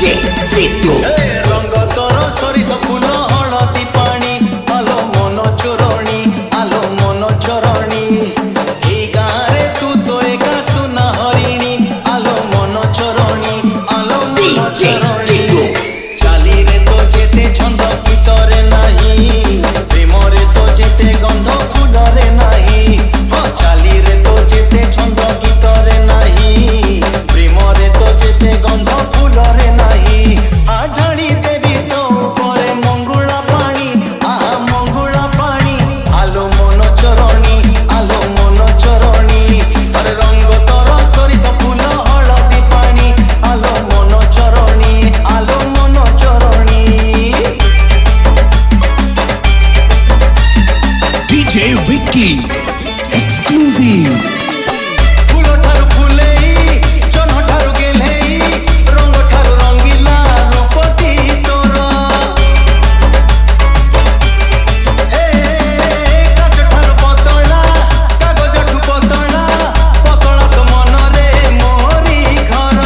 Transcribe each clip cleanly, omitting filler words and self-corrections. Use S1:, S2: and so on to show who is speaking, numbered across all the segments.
S1: DJ Zito
S2: रंग तोर सरिस फूल हलदी पानी आलो मन चोरणी आलो मन चोरणी ए गारे तू तो एका सुना हरिणी आलो मन चोरणी आलो मन चोरणी चाली रे तो जेते छंद गीतरे नाही प्रेम रे तो जेते गंध फूल रे नाही चाली रे तो जेते छंद गीतरे नाही प्रेम रे तो जेते गंध फूल रे नाही आढाणी देवी तो परे मंगुला पानी आहा मंगुला पानी आलो मन चोरणी आलो मन चोरणी अरे रंग तोर सरिस फूल हलदी पानी आलो मन चोरणी आलो मन चोरणी
S1: DJ Vicky Exclusive
S2: फूल ठारू फुलेई जन्ह ठारू गेलेई रंग ठारू रंगीला रूपटी तोर हे काच ठारू पतला कागज ठू पतला पतला तो मन रे मोरी घर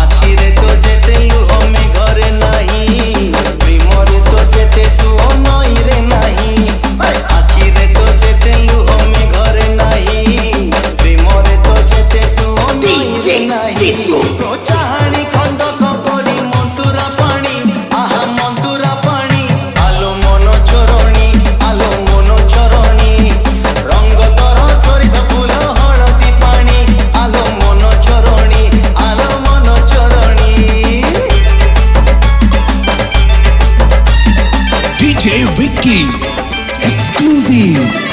S2: आखि रे तो जेते लुह में घरे नाही प्रेम रे तो जेते सुओ नई रे नाही आखि रे तो जेते लुह में घरे नाही प्रेम रे तो जेते सुओ नई रे नाही तो चाहाणी खंड करी मंतुरा पानी आहा मंतुरा पानी आलो मन चोरणी आलो मन चोरणी रंग तोर सरिस फूल हलदी पानी आलो मन चोरणी आलो मन चोरणी
S1: DJ Vicky Exclusive